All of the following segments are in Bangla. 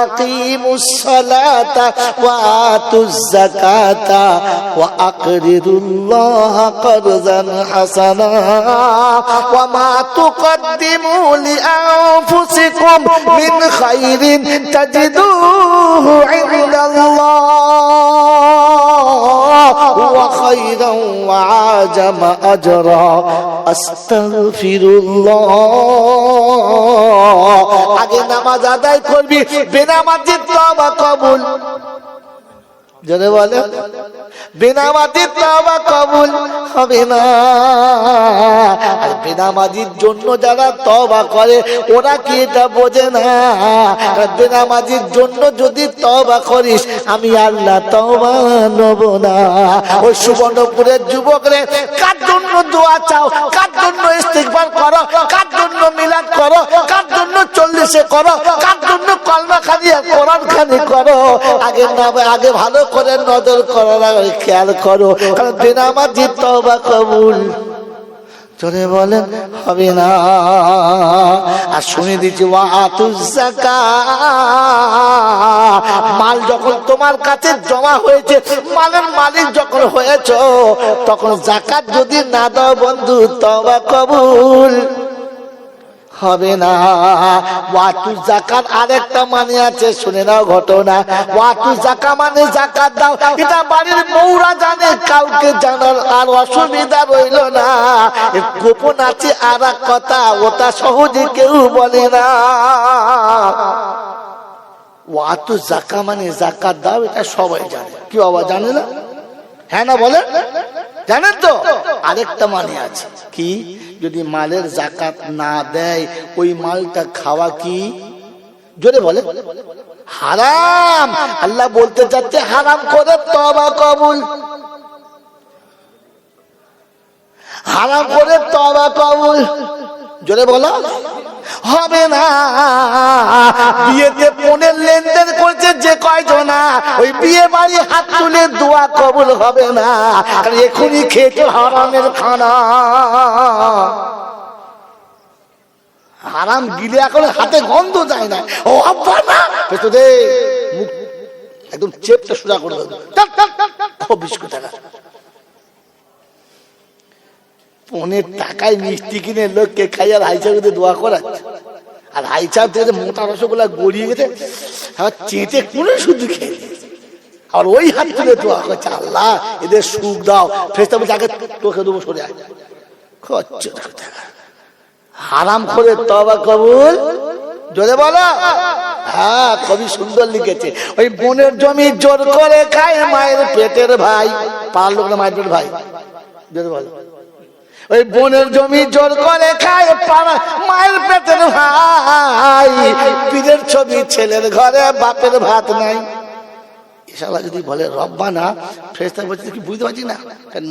আকিমুস সালাতা ওয়া আতুজ যাকাতা ওয়া আকরিদুল্লাহ করজান হাসানা ওয়া মা তুকদ্দিমু লিআনফুসিকুম মিন খাইরিন তাজিদুহু ইনদাল্লাহ ওয়া খাইরান ওয়া আজামা আজরা আস্তাগফিরুল্লাহ। আগে নামাজ আদায় করবি, বেনামাজির তওবা কবুল। জোরে বলে, বেনামাজির তওবা কবুল হবে না। আর বেনামাজির জন্য যারা তওবা করে ওরা কি এটা বোঝে না? বেনামাজির জন্য যদি তওবা করিস আমি আল্লাহ তওবা নেব না। ওই সুবর্ণপুরের যুবকরে কার জন্য দোয়া চাও, কার জন্য ইস্তিগফার করো, কার জন্য মিলাদ করো, কার জন্য 40 করো, কার জন্য কলমা খানি কোরআন খানি করো, আগে ভালো করে নজর করো, খেয়াল করো, কারণ বেনামাজির তওবা কবুল চলে বলেন হবে না। আর শুনে দিচ্ছি ওয়া আতুজ যাকাত, মাল যখন তোমার কাছে জমা হয়েছে, মালের মালিক যখন হয়েছো, তখন যাকাত যদি না দাও বন্ধু তওবা কবুল হবে না। ওয়াতু যাকাত আরেকটা মানে আছে, শুনে নাও ঘটনা। ওয়াতু যাকাত মানে যাকাত দাও, এটা বাড়ির বউরা জানে, কাউকে জানার আর অসুবিধা রইল না। গোপন আছে আর এক কথা, ওটা সহজে কেউ বলে না। ওয়াতু যাকাত মানে যাকাত দাও, এটা সবাই জানে। কি বাবা জানে না? হ্যাঁ না বলে, জানেন তো? আরেকটা মানে আছে কি, যদি মালের যাকাত না দেয় ওই মালটা খাওয়া কি, জোরে বলে, হারাম। আল্লাহ বলতে চাচ্ছে হারাম করে তওবা কবুল, হারাম করে তওবা কবুল, জোরে বলো হবে না। বিয়েতে পনের লেনদেন করছে যে কয়জনা, ওই বিয়ে বাড়ি হাত তুলে দোয়া কবুল হবে না, কারণ এখনই খেতে হারামের খানা। হারাম গিলে এখন হাতে গন্ধ যায় না, ও আব্বা না পেতো দে, মুখ একদম চেপটা সোজা করে দেবো, খুব 20 টাকা। পনের টাকায় মিষ্টি কিনে লোককে খাই আর হাইচা করে দোয়া করাচ্ছে, আর হাইচাপ থেকে মোটা রসগোল্লা গড়িয়ে গেছে, চেটে কোন শুধু খেয়ে, আর ওই হাত তুলে দোয়া করছে আল্লাহ এদের সুখ দাও। ফেরেশতা বলছে আগে তোকে দেবো, সরে আয়। হারাম করে তওবা কবুল, জোরে বলো। হ্যাঁ, কবি সুন্দর লিখেছে, ওই বোনের জমি জোর করে খায় মায়ের পেটের ভাই। পাড়ার লোক না মায়ের পেটের ভাই, জোরে বলো। ওই বোনের জমি জোর করে খায় মায়ের পেটের ভাই, পীরের ছবি ছেলের ঘরে বাপের ভাত নাই। ইনশাআল্লাহ যদি বলে রব্বানা, ফেরেশতা বলছে কি বুঝতে পারছি না,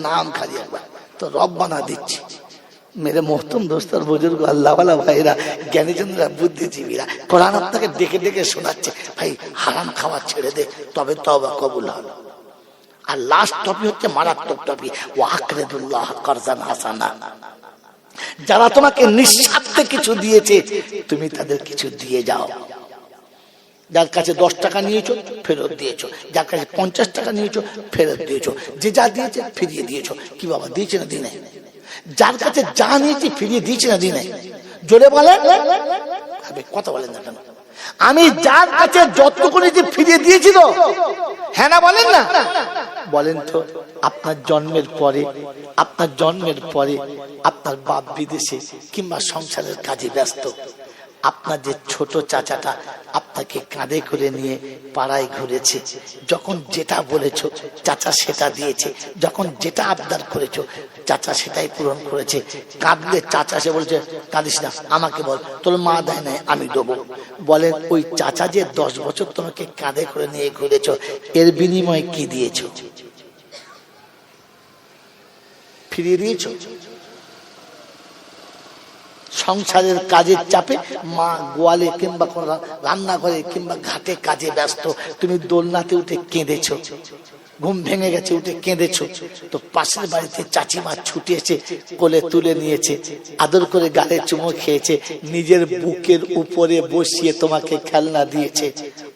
নাম খালি একবার তো রব্বানা দিচ্ছি। মেরে মোহতম দোস্তর বুজুর্গ আল্লাহওয়ালা ভাইরা, জ্ঞানীজনরা, বুদ্ধিজীবীরা কোরআন আপনাকে ডেকে ডেকে শোনাচ্ছে, ভাই হারাম খাওয়া ছেড়ে দে, তবে তওবা কবুল হবে। আর লাস্ট টপিক হচ্ছে মারাত্মক টপিক, ওয়া আকরিদুল্লাহ করজান হাসানা। যারা তোমাকে নিঃস্বার্থে কিছু দিয়েছে তুমি তাদের কিছু দিয়ে যাও। যার কাছে 10 টাকা নিয়েছো ফেরত দিয়েছো, যার কাছে 50 টাকা নিয়েছো ফেরত দিয়েছো, যে যা দিয়েছে ফিরিয়ে দিয়েছো। কি বাবা দিয়েছে না দিনে? যার কাছে যা নিয়েছি ফিরিয়ে দিয়েছে না দিনে? জোরে বলেন, কথা বলেন না কেন? আমি যার কাছে যতটুকু নিয়েছি ফিরিয়ে দিয়েছিল, হ্যাঁ না বলেন না? বলেন তো, আপনার জন্মের পরে আপনার বাপ বিদেশে কিংবা সংসারের কাজে ব্যস্ত, আপনার যে ছোট চাচাটা আপনাকে কাঁধে করে নিয়ে পাড়ায় ঘুরেছে, যখন যেটা বলেছো চাচা সেটা দিয়েছে, যখন যেটা আবদার করেছো চাচা সেটাই পূরণ করেছে। কাঁদলে চাচা সে বলছে কাঁদিস না, আমাকে বল, তোর মা দেয় নাই আমি দেবো। বলেন ওই চাচা যে 10 বছর তোমাকে কাঁধে করে নিয়ে ঘুরেছো, এর বিনিময়ে কি দিয়েছো? ফিরিয়ে দিয়েছো? সংসারের কাজের চাপে মা গোয়ালে কিংবা রান্নাঘরে কিংবা ঘাটে কাজে ব্যস্ত, তুমি দোলনাতে উঠে কেঁদেছো, ঘুম ভেঙে গেছে উঠে কেঁদেছো, তো পাশের বাড়িতে চাচিমা ছুটে এসে কোলে তুলে নিয়েছে, আদর করে গালে চুমো খেয়েছে, নিজের বুকের উপরে বসিয়ে তোমাকে খেলনা দিয়েছে।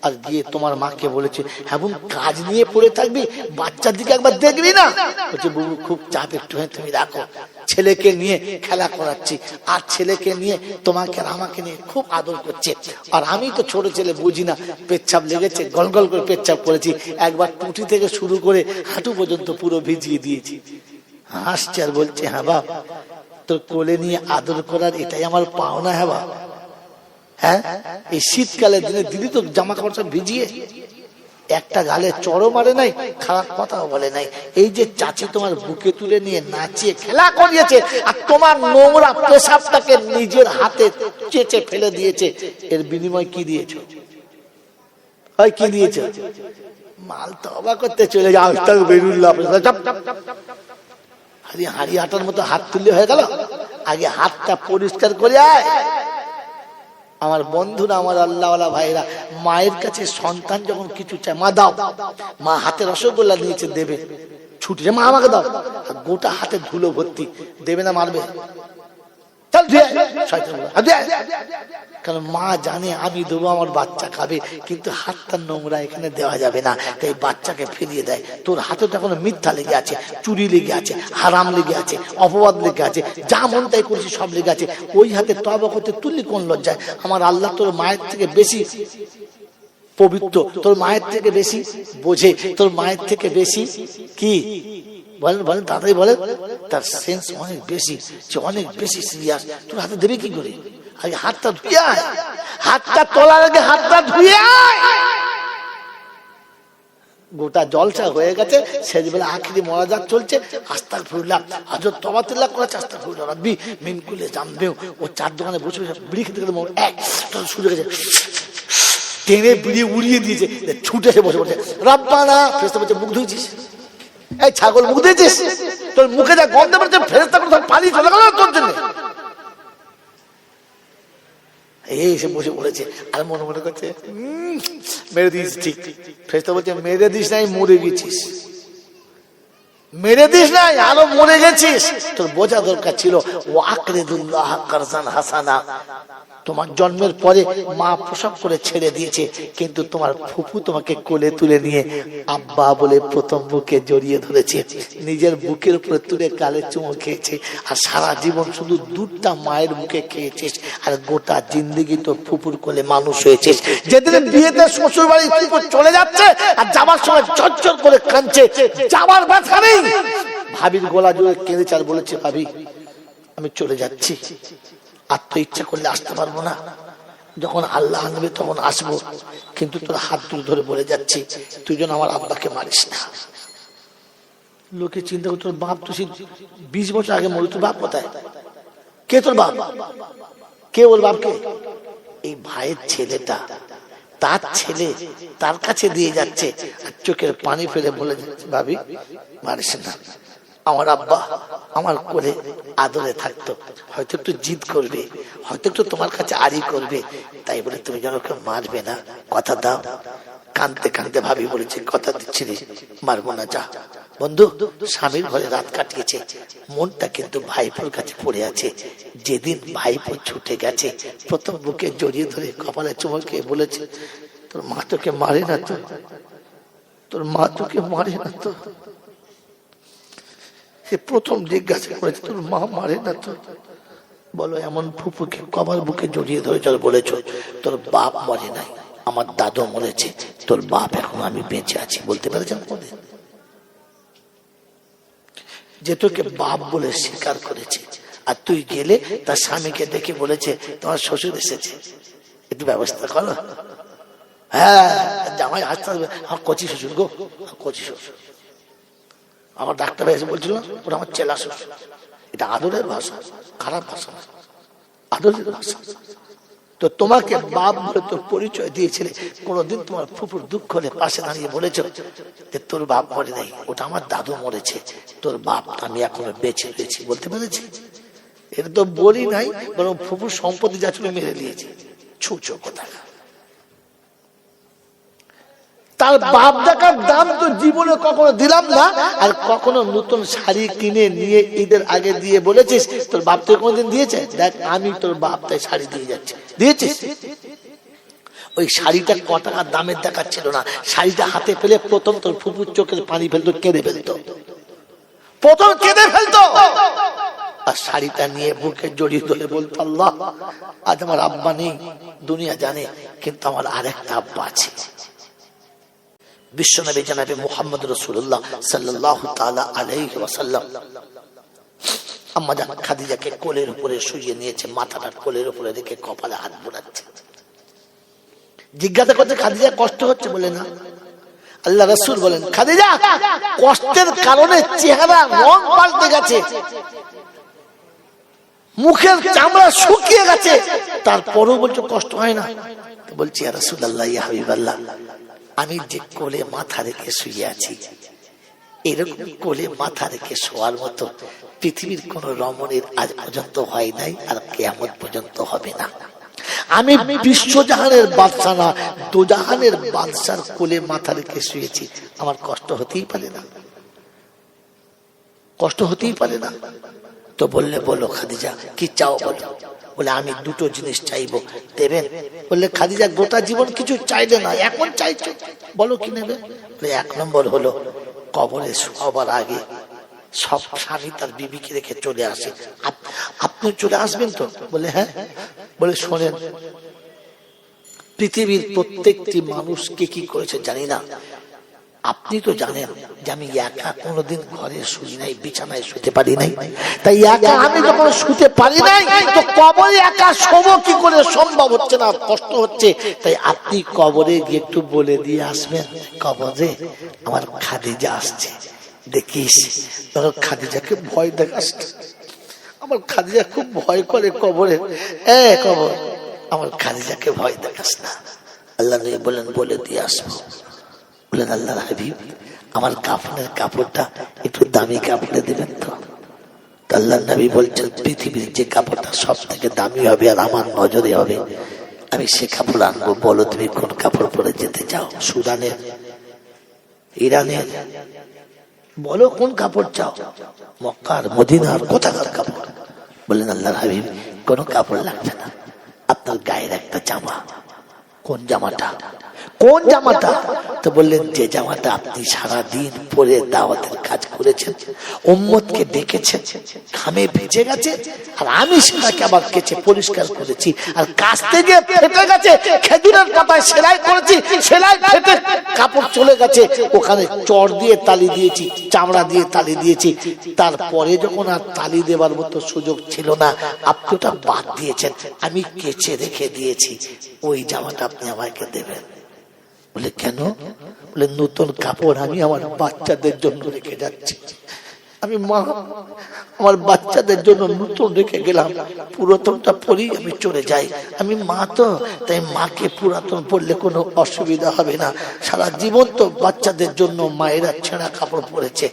আর গিয়ে তোমার মাকে বলেছে, হ্যাঁ বোন কাজ নিয়ে পড়ে থাকবি, বাচ্চার দিকে একবার দেখবি না? বলছে বাবু খুব চাপ, একটু তুমি রাখো, ছেলেকে নিয়ে খেলা করাচ্ছি, আর ছেলেকে নিয়ে তোমাকে আর আমাকে নিয়ে খুব আদর করছে। আর আমি তো ছোট ছেলে, বুঝি না, পেচ্ছাপ লেগেছে, গল গল করে পেচ্ছাপ করেছি, একবার টুটি থেকে শুরু করে হাঁটু পর্যন্ত পুরো ভিজিয়ে দিয়েছি। হাসছে আর বলছে, হ্যাঁ বাপ, তোর কোলে নিয়ে আদর করার এটাই আমার পাওনা। হ্যাঁ বাপ, হ্যাঁ এই শীতকালের দিনে দিদি তো জামা কাপড় সব ভিজিয়ে, একটা গালে চড়ও মারে নাই, খারাপ কথাও বলে নাই। এই যে চাচি তোমার বুকে তুলে নিয়ে নাচিয়ে খেলা করিয়েছে, আর তোমার নোংরা পেশাবটাকে নিজের হাতে চেঁচে ফেলে দিয়েছে, এর বিনিময় কি দিয়েছ? হয় কি দিয়েছ? মাল তো অবাক করতে চলে যাও, হাড়ি হাঁটার মতো হাত তুললে হয়ে গেল? আগে হাতটা পরিষ্কার করে আয়। আমার বন্ধুরা, আমার আল্লাহওয়ালা ভাইরা, মায়ের কাছে সন্তান যখন কিছু চায়, মা দাও, মা হাতে রসগোল্লা দিয়েছে, দেবে, ছুটে মা আমাকে দাও, গোটা হাতে ধুলো ভর্তি, দেবে না মারবে? কারণ মা জানে আমি দেবো, আমার বাচ্চা খাবে, কিন্তু হাতটা নোংরা এখানে দেওয়া যাবে না, তাই বাচ্চাকে ফিরিয়ে দেয়। তোর হাতে তো এখন মিথ্যা লেগে আছে, চুরি লেগে আছে, হারাম লেগে আছে, অপবাদ লেগে আছে, যা মন তাই করছি সব লেগে আছে। ওই হাতে তওবা করতে তুললি কোন লজ্জায়? আমার আল্লাহ তোর মায়ের থেকে বেশি পবিত্র, তোর মায়ের থেকে বেশি বোঝে, তোর মায়ের থেকে বেশি কি বলেন বলেন তাড়াতাড়ি বলেন, তার সেন্স অনেক বেশি, যে অনেক বেশি সিরিয়াস। তোর হাতে দেবে কি করে? আগে হাতটা ধুয়ে আয়, হাতটা তোলার আগে হাতটা ধুয়ে আয়। গোটা জলসা হয়ে গেছে, সেজবেলা আখিরি মোনাজাত চলছে, আস্তাগফিরুল্লাহ, হযরত তওবাতুল্লাহ করেছে, আস্তাগফিরুল্লাহ রাব্বি মিন কুল্লি যামবিন। ও চার দোকানে বসে বসে বিড়ি খেতে খেতে এক শুরু গেছে, টেনে বিড়ি উড়িয়ে দিয়েছে, ছুটে এসে বসে বসে রব্বানা। ফেরেশতা বলছে, মুখ ধুয়েছিস? এই ছাগল, মুখ ধুয়েছিস? তোর মুখে যা গন্ধ বেরোচ্ছে, ফেরেশতা করে পালিয়ে চলে গেল তোর জন্য। এই এসে বসে পড়েছে, আর মনে মনে করছে মেরে দিস। ঠিক, ফেরেশতা বলছে, মেরে দিস নাই, মরে গেছিস। মেরে দিস নাই, আরো মরে গেছিস। তোর বোঝা দরকার ছিল, ও আকরিদুল্লাহ কারজান হাসানা। তোমার জন্মের পরে মা প্রসব করে ছেড়ে দিয়েছে, কিন্তু তোমার ফুফু তোমাকে কোলে তুলে নিয়ে আব্বা বলে প্রথম বুকে জড়িয়ে ধরেছে, নিজের বুকের উপরে তুলে গালে চুমো খেয়েছে, আর সারা জীবন শুধু দুধটা মায়ের মুখে খেয়েছিস, আর গোটা জিন্দেগি তোর ফুফুর কোলে মানুষ হয়েছিস। যেদিন বিয়েতে শ্বশুর বাড়ি ফুফু চলে যাচ্ছে, আর যাবার সময় ঝরঝর করে কাঁদছে, যাবার ব্যথা নেই, ভাবির গলা জুড়ে কেঁদেছে আর বলেছে, ভাবি আমি চলে যাচ্ছি, আর তো ইচ্ছা করলে আসতে পারবো না, যখন আল্লাহ আনবে তখন আসবো, কিন্তু তোর হাত দুটো ধরে বলে যাচ্ছি, তুই যেন আমার আব্বাকে মারিস না। লোকে চিন্তা করে, তোর বাপ তো 20 বছর আগে মরে, তোর বাপ কোথায়? কে তোর বাপ? কে ওর বাপকে? এই ভাইয়ের ছেলেটা, তার ছেলে তার কাছে দিয়ে যাচ্ছে, আর চোখের পানি ফেলে বলে যাচ্ছে, ভাবি মারিস না, আমার আব্বা আমার কোলে আদরে থাকতো, হয়তো একটু জিদ করবে, হয়তো একটু তোমার কাছে আড়ি করবে, তাই বলে তুমি যেন কেউ মারবে না, কথা দাও। কাঁদতে কাঁদতে ভাবি বলেছে, কথা দিচ্ছি রে, মারবো না, যা। বন্ধু, স্বামীর ঘরে রাত কাটিয়েছে, মনটা কিন্তু ভাইপোর কাছে পড়ে আছে। যেদিন ভাইপো ছুটে গেছে, প্রথম বুকে জড়িয়ে ধরে কপালে চুমকে বলেছে, তোর মা তোকে মারে না তো? তোর মা তোকে মারে না তো? প্রথম জিজ্ঞাসা করেছে, তোর মা মারে না তো? বলো, এমন ফুপুকে কবার বুকে জড়িয়ে ধরে চল বলেছ, তোর বাপ মরে নাই, আমার দাদু মরেছে, তোর বাপ এখন আমি বেঁচে আছি, বলতে পেরেছেন? যে তোকে বাপ বলে স্বীকার করেছে, আর তুই গেলে তার স্বামীকে দেখে বলেছে, তোমার শ্বশুর এসেছে, একটু ব্যবস্থা করো। হ্যাঁ, জামাই আসতে হবে, আমার কচি শ্বশুর গো, কচি শ্বশুর। আমার ডাক্তার এসে বলছিল, ওরা আমার চেলা শ্বশুর। এটা আদরের ভাষা, খারাপ ভাষা, আদরের ভাষা। তো তোমাকে বাপ বলে তোর পরিচয় দিয়েছিলে, কোনদিন তোমার ফুফুর দুঃখ হলে পাশে দাঁড়িয়ে বলেছ যে তোর বাপ মরে নাই, ওটা আমার দাদু মরেছে, তোর বাপ আমি এখনো বেঁচে রয়েছি, বলতে পেরেছি? এটা তো বলি নাই, বরং ফুফুর সম্পত্তি যা ছিল মেরে নিয়েছে, ছুঁচো কথা। তার বাপ দেখার দাম তো জীবনে কখনো দিলাম না, আর কখনো নতুন শাড়ি কিনে নিয়ে ঈদের আগে দিয়ে বলেছিস তোর বাপ তোর কোনদিন দিয়েছে? দেখ, আমি তোর বাপ তাই শাড়ি দিয়ে যাচ্ছি, দিয়েছিস? ওই শাড়িটা ক টাকার দামের দেখাচ্ছিল না, শাড়িটা হাতে পেলে প্রথম তোর ফুপুর চোখের পানি ফেলতো, কেঁদে ফেলতো, প্রথম কেঁদে ফেলতো। আর শাড়িটা নিয়ে বুকে জড়িয়ে ধরে বলতো, আল্লাহ আজ আমার আব্বা নেই, দুনিয়া জানে, কিন্তু আমার আরেকটা আব্বা আছে। বিশ্বনবী জনাবে মুহাম্মদ রাসূলুল্লাহ সাল্লাল্লাহু তাআলা আলাইহি ওয়াসাল্লাম আম্মা জান খাদিজাকে কোলের উপরে শুইয়ে নিয়েছে, মাথাটা কোলের উপরে রেখে কপালে হাত বোলাচ্ছে। জিজ্ঞাসা করছে, খাদিজা কষ্ট হচ্ছে? বলে না। আল্লাহ রাসূল বলেন, খাদিজা কষ্টের কারণে চেহারা রং পাল্টে গেছে, মুখের চামড়া শুকিয়ে গেছে, তারপরেও বলছো কষ্ট হয় না? বলছি, ইয়া রাসূলুল্লাহ, ইয়া হাবিবাল্লাহ, আমি যে কোলে মাথা রেখে শুয়ে আছি, এরকম কোলে মাথা রেখে শোয়ার মতো পৃথিবীর কোন রমণীর আজ পর্যন্ত হয় নাই, আর কিয়ামত পর্যন্ত হবে না। আমি বিশ্বজাহানের বাদশা না, দোজাহানের বাদশার কোলে মাথা রেখে শুয়েছি, আমার কষ্ট হতেই পারে না, কষ্ট হতেই পারে না। তো বললে, বলো খাদিজা কি চাও বলো। বলে, আমি দুটো জিনিস চাইবো, দেবেন? বললে, খাদিজা গোটা জীবন কিছু চাইলে না, এখন চাইছো, বলো কি নেবে। বলে, এক নম্বর হলো কবরে শোয়াবার আগে সব স্বামী তার বিবিকে রেখে চলে আসে, আপনি চলে আসবেন তো? বলে, হ্যাঁ। বলে, শোনেন, পৃথিবীর প্রত্যেকটি মানুষ কে কি করেছে জানি না, আপনি তো জানেন যে আমি একা কোনোদিন ঘরে শুই নাই, বিছানায় শুতে পারি নাই, তাই একা আমি যখন শুতে পারি নাই, তো কবরে একা শোবো কি করে, সম্ভব হচ্ছে না, কষ্ট হচ্ছে। তাই আপনি কবরে গিয়ে একটু বলে দিয়ে আসবেন, কবরে আমার খাদিজা আসছে, দেখিস। তখন খাদিজাকে ভয় দেখাস, আমার খাদিজা খুব ভয় করে কবরে, কবর আমার খাদিজাকে ভয় দেখাস না। আল্লাহ নবী বলেন, বলে দিয়ে আসবো। বলেন, আল্লাহর হাবিব, আমার কাফনের কাপড়টা একটু দামি কাপড়ে দিবেন তো? আল্লাহ নবী বলছেন, পৃথিবীর যে কাপড়টা সব থেকে দামি হবে আর আমার নজরে হবে, আমি সে কাপড় আনবো। বলো তুমি কোন কাপড় পরে যেতে চাও? সুদানের, ইরানের, বলো কোন কাপড় চাও? মক্কার, মদিনার, কোথাকার কাপড়? বললেন, আল্লাহর হাবিব কোন কাপড় লাগবে না, আপনার গায়ের একটা জামা। কোন জামাটা? কোন জামাটা? তো বললেন, যে জামাটা আপনি সারাদিন পরে দাওয়াতের কাজ করেছেন, উম্মতকে ডেকেছেন, ঘামে ভিজে গেছে, আর আমি সেটাকে আবার কেচে পরিষ্কার করেছি, আর কাচতে গিয়ে ফেটে গেছে, খেজুরের পাতায় সেলাই করেছি, সেলাই ফেটে কাপড় চলে গেছে, ওখানে চড় দিয়ে তালি দিয়েছি, চামড়া দিয়ে তালি দিয়েছি, তারপরে যখন আর তালি দেবার মতো সুযোগ ছিল না, আপনি ওটা বাদ দিয়েছেন, আমি কেচে রেখে দিয়েছি, ওই জামাটা আপনি আমাকে দেবেন। বলে, কেন? বলে, নতুন কাপড় আমি আমার বাচ্চাদের জন্য রেখে যাচ্ছি, আমি মা, আমার বাচ্চাদের জন্য নতুন রেখে গেলাম, পুরাতনটা পরেই আমি চলে যাই, আমি মা তো, তাই মাকে পুরাতন পরলে কোনো অসুবিধা হবে না, সারা জীবন তো বাচ্চাদের জন্য মায়েরা ছেঁড়া কাপড় পরেছে,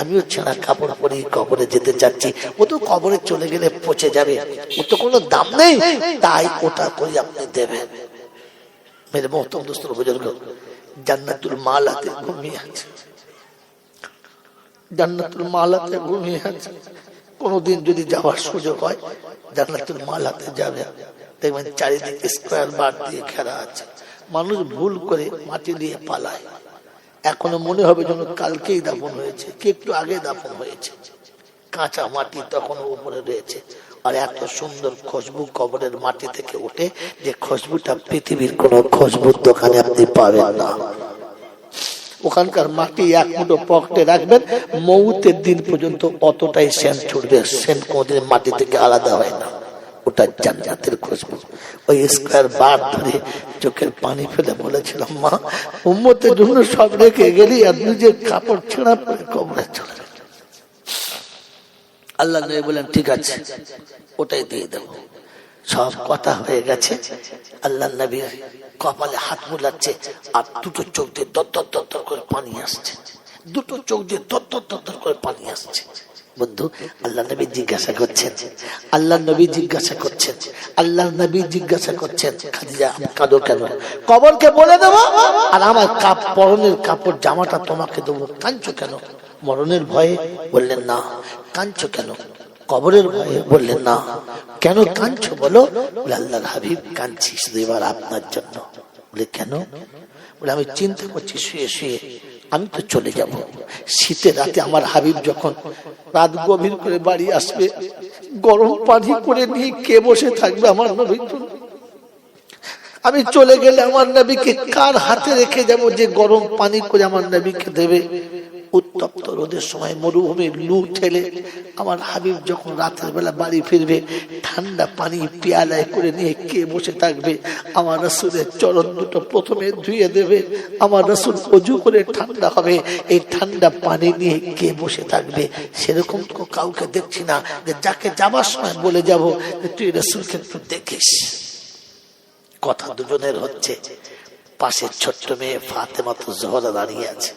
আমিও ছেঁড়া কাপড় পরেই কবরে যেতে চাচ্ছি, ও তো কবরে চলে গেলে পচে যাবে, ও তো কোনো দাম নেই, তাই ওটা করে আপনি দেবেন। মেরে মোহতরম দোস্তর বুজুর্গ, জান্নাতুল মালাতে ঘুমিয়ে আছে, জান্নাতুল মালাতে ঘুমিয়ে আছে। কোনদিন যদি যাওয়ার সুযোগ হয় জান্নাতুল মালাতে যাবে, দেখবেন চারিদিকে স্কয়ার বার দিয়ে ঘেরা আছে, মানুষ ভুল করে মাটি দিয়ে পালায়, এখনো মনে হবে যেন কালকেই দাফন হয়েছে, কি একটু আগে দাফন হয়েছে, কাঁচা মাটি তখন উপরে রয়েছে, আর এত সুন্দর খুশবু কবরের মাটি থেকে ওঠে, যে খুশবুটা পৃথিবীর কোন খুশবুর দোকানে আপনি পাবেন না। ওখানকার মাটি এক মুঠো পকেটে রাখবেন, মৌতের দিন পর্যন্ত অতটাই সেন্ট ছুটবে, সেন্ট কোনদিন মাটি থেকে আলাদা হয় না, ওটা জান্নাতের খুশবু। ওই স্কয়ার বার ধরে চোখের পানি ফেলে বলেছিলাম, মা উম্মতের জন্য সব রেখে গেলি, আর নিজের কাপড় ছেঁড়া পরে কবরে চলে। আল্লাহ নবী বলেন, ঠিক আছে, ওটাই দিয়ে দেবো। সব কথা হয়ে গেছে, আল্লাহ নবীর কপালে হাত বুলাচ্ছে, আর দুটো চোখ দিয়ে দর দর দর দর করে পানি আসছে, দুটো চোখ দিয়ে দর দর দর দর করে পানি আসছে। বন্ধু, আল্লাহ নবী জিজ্ঞাসা করছেন, আল্লাহ নবী জিজ্ঞাসা করছেন, আল্লাহ নবী জিজ্ঞাসা করছেন, খাদিজা কাঁদো কেন? কবরকে বলে দেবো, আর আমার পরনের কাপড় জামাটা তোমাকে দেবো, কাঁদছো কেন? মরণের ভয়ে? বললেন না। কাঁদছো কেন? কবরের ভয়ে? বললেন না। কেন কাঁদছো বলো? আল্লাহর হাবিব, কাঁদছি শুধু এবার আপনার জন্য। বলে কেন? বলে আমি চিন্তা করছি শুয়ে শুয়ে আমি তো চলে যাব, শীতের রাতে আমার হাবিব যখন রাত গভীর করে বাড়ি আসবে, গরম পানি করে নিয়ে কে বসে থাকবে আমার নবীর জন্য? আমি চলে গেলে আমার নবীকে কার হাতে রেখে যাব যে গরম পানি করে আমার নবীকে দেবে? উত্তপ্ত রোদের সময় মরুভূমির লু ঠেলে আমার হাবিব যখন রাতের বেলা বাড়ি ফিরবে, ঠান্ডা পানি পেয়ালায় করে নিয়ে কে বসে থাকবে? আমার রাসূলের চরণ দুটো প্রথমে ধুয়ে দেবে, আমার রাসূল ওযু করে ঠান্ডা হবে, এই ঠান্ডা পানি নিয়ে কে বসে থাকবে? সেরকম তো কাউকে দেখছি না যে যাকে যাবার সময় বলে যাব তুই রাসূলকে একটু দেখিস। কথা দুজনের হচ্ছে, পাশে ছোট্ট মেয়ে ফাতেমা তো জোহরা দাঁড়িয়ে আছে,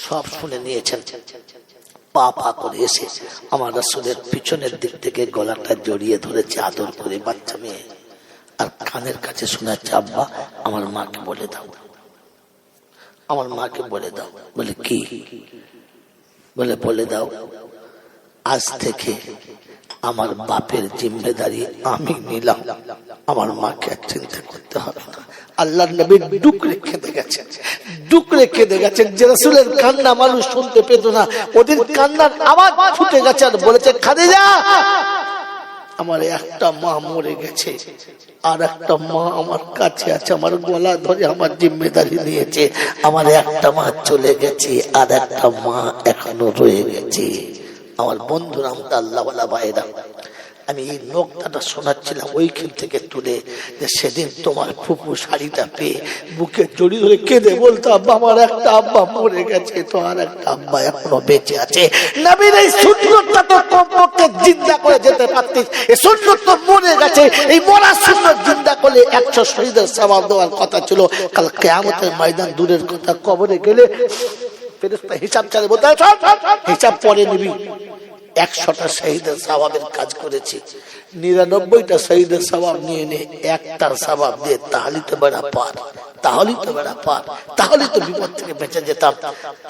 সব শুনে নিয়েছেন। পা পা করে এসে আমার রাসূলের পিছনের দিক থেকে গলাটা জড়িয়ে ধরেছে আদর করে বাচ্চা মেয়ে, আর কানের কাছে শোনাচ্ছে আব্বা আমার মাকে বলে দাও, আমার মাকে বলে দাও। বলে কি? বলে বলে দাও আজ থেকে আমার বাপের জিম্মেদারি আমি নিলাম, আমার মাকে আর চিন্তা করতে হবে না। আল্লাহর নবী ডুক রেখে গেছেন, ডুক রেখে গেছেন যে রাসূলের কান্না মানুষ শুনতে পেত না, ওদের কান্নার আওয়াজ ফুটে গেছে আর বলেছে খাদিজা আমার একটা মা মরে গেছে, আর একটা মা আমার কাছে আছে, আমার গলা ধরে আমার জিম্মেদারি নিয়েছে, আমার একটা মা চলে গেছে আর একটা মা এখনো রয়ে গেছে। আমার বন্ধুরা, আল্লাহওয়ালা ভাইরা, আমি এই নোকতাটা শোনাচ্ছিলাম ওইখান থেকে তুলে, যে সেদিন তোমার ফুপু শাড়িটা পেয়ে বুকে জড়িয়ে ধরে কেঁদে বলতো আব্বা আমার একটা আব্বা মরে গেছে, তো আর একটা আব্বা এখনো বেঁচে আছে। নবীর এই সুন্নতটা তো কমপক্ষে জিন্দা করে যেতে পারতিস, এই সুন্নত তো মরে গেছে, এই মরা সুন্নত জিন্দা করলে 100 শহীদের সওয়াব দেওয়ার কথা ছিল। কাল কিয়ামতের ময়দান দূরের কথা, কবরে গেলে ফেরেশতা হিসাব চালে বলতে হিসাব পরে নিবি। 100টা শহীদের সওয়াবের কাজ করেছি, 99টা শহীদের সওয়াব নিয়ে নে, একটা সওয়াব দিয়ে তাহলে তো বেড়া পার, তাহলেই তো বেড়া পার, তাহলে তো বিপদ থেকে বেঁচে যেতাম।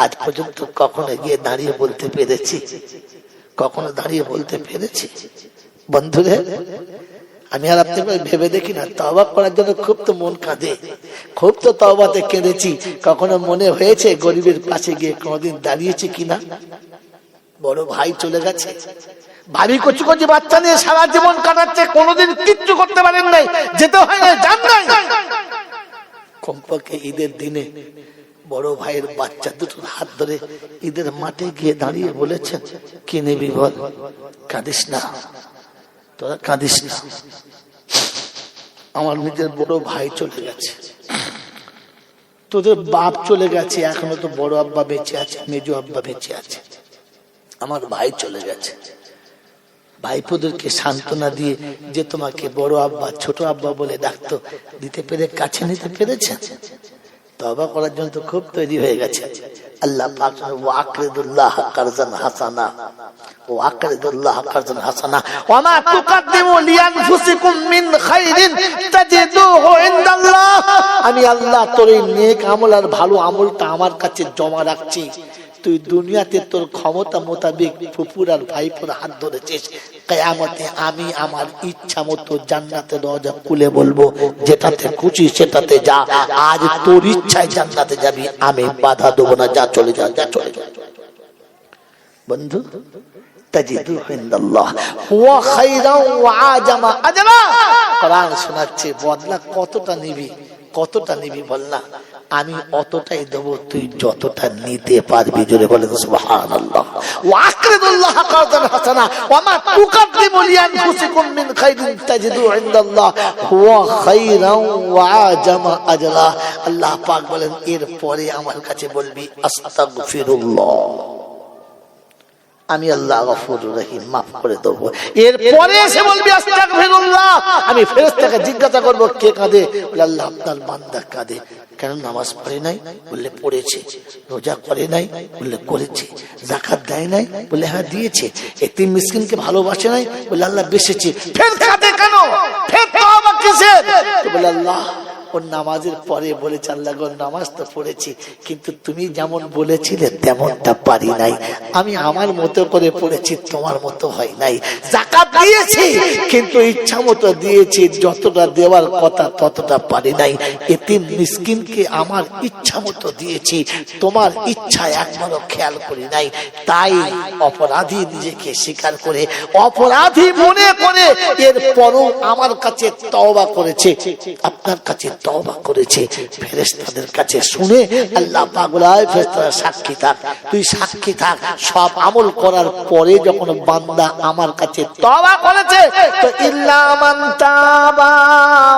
আজ পর্যন্ত কখনো গিয়ে দাঁড়িয়ে বলতে পেরেছি? কখনো দাঁড়িয়ে বলতে পেরেছি? বন্ধুরে, আমি আর আপনি ভেবে দেখি না, তওবা করার জন্য খুব তো মন কাঁদে, খুব তো তওবাতে কেঁদেছি। কখনো মনে হয়েছে গরিবের পাশে গিয়ে কোনোদিন দাঁড়িয়েছি কিনা? বড় ভাই চলে গেছে, ভাবি কচি কচি বাচ্চা নিয়ে সারা জীবন কাটাচ্ছে, কোনোদিন কিচ্ছু করতে পারেন নাই, যেতে হয় না, জান নাই। কমপক্ষে ঈদের দিনে বড় ভাইয়ের বাচ্চা দুটোর হাত ধরে ঈদের মাঠে গিয়ে দাঁড়িয়ে বলেছেন কি নেবি বল, কাঁদিস না, তোরা কাঁদিস না, আমার নিজের বড় ভাই চলে গেছে, তোদের বাপ চলে গেছে, এখনো তো বড় আব্বা বেঁচে আছে, মেজো আব্বা বেঁচে আছে, আমার ভাই চলে গেছে। ভাইপোদেরকে সান্ত্বনা দিয়ে যে তোমাকে বড় আব্বা ছোট আব্বা বলে ডাকতো, দিতে পেরে কাছে নিতে পেরেছেন? তওবা করার জন্য তো খুব তৈরি হয়ে গেছে। আল্লাহ পাক ওয়া আকরিদুল্লাহ কারজান হাসানা, ওয়া আকরিদুল্লাহ কারজান হাসানা ওয়া মা তুকাদ্দিমু লিআনফুসিকুম মিন খাইরিন তাজিদুহু ইনদাল্লাহ। আমি আল্লাহ তোর এই নেক আমল আর ভালো আমলটা আমার কাছে জমা রাখছি, তুই দুনিয়াতে তোর ক্ষমতা মোতাবেক ফুপুর আর ভাইপুর হাত ধরেছিস, কিয়ামতে আমি আমার ইচ্ছা মতো জান্নাতের দরজা খুলে বলবো যেটাতে খুশি সেটাতে যা, আজ তোর ইচ্ছায় জান্নাতে যাবি, আমি বাধা দেবো না, যা চলে যা, যা চলে যা। বন্ধু, তাজিদু ইনদাল্লাহ ওয়া খায়রান ওয়া আজামা আজরা। কোরআন শোনাচ্ছে বদলা কতটা নিবি, কতটা নিবি বল না, আমি অতটাই দেবো তুই যতটা নিতে পারবি। জোরে বলেন সুবহানাল্লাহ। ওয়া আকরিদুল্লাহ কারদান হাসানা ওয়া মা তুকাদ্দিমু লিআনফুসিকুম মিন খাইরিন তাজিদু ইনদাল্লাহ হুয়া খায়রান ওয়া আজামা আজরা। আল্লাহ পাক বলেন এরপরে আমার কাছে বলবি আস্তাগফিরুল্লাহ, আমি আল্লাহ গফুরুর রহিম, মাফ করে দেবো। এরপরে এসে বলবি আস্তাগফিরুল্লাহ, আমি ফেরেশতাকে জিজ্ঞাসা করব কে কাঁদে? বলে আল্লাহ আপনার বান্দা কাঁদে। কেন নামাজ পড়ে নাই? বললে পড়েছে। রোজা করে নাই? বললে করেছে। যাকাত দেয় নাই? বললে হ্যাঁ দিয়েছে। এতিম মিসকিনকে ভালোবাসে নাই? বলে আল্লাহ বেসেছে। ফের কাঁদে কেন? ফের তওবা কিসের? বলে আল্লাহ ওর নামাজের পরে বলেছে, আল্লাহ গো নামাজ তো পড়েছি, কিন্তু তুমি যেমন বলেছিলে তেমনটা পারি নাই, আমি আমার মতো করে পড়েছি, তোমার মতো হয় নাই। যাকাত দিয়েছি কিন্তু ইচ্ছা মতো দিয়েছি, যতটা দেওয়ার কথা ততটা পারি নাই। এতিম মিসকিনকে আমার ইচ্ছা মতো দিয়েছি, তোমার ইচ্ছা একবারও খেয়াল করি নাই। তাই অপরাধী নিজেকে স্বীকার করে, অপরাধী মনে করে, এরপরও আমার কাছে তওবা করেছে, আপনার কাছে তওবা করেছে। ফেরেশতাদের কাছে শুনে আল্লাহ পাক বলে, ফেরেশতারা সাক্ষী থাক, তুই সাক্ষী থাক। সব আমল করার পরে যখন বান্দা আমার কাছে তওবা করেছে, তো ইল্লা মান তাবা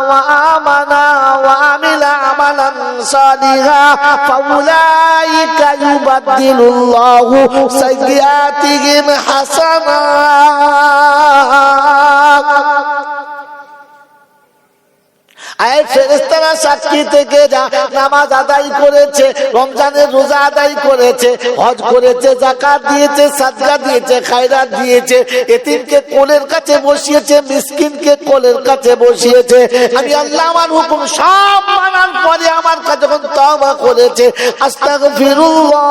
ওয়া আমানা ওয়া আমিলা আমালান সালিহা ফাউলাইকা ইউবাদদিলুল্লাহু সাইয়্যাতিহিম হাসানাত। ফেরেশতারা সাক্ষী থেকে যা নামাজ আদায় করেছে, রমজানের রোজা আদায় করেছে, হজ করেছে, যাকাত দিয়েছে, সাদকা দিয়েছে, খায়রাত দিয়েছে, এতিমকে কোলের কাছে বসিয়েছে, মিসকিনকে কোলের কাছে বসিয়েছে, আমি আল্লাহ আমার হুকুম সব মানার পরে আমার কাছে যখন তওবা করেছে, আস্তাগফিরুল্লাহ,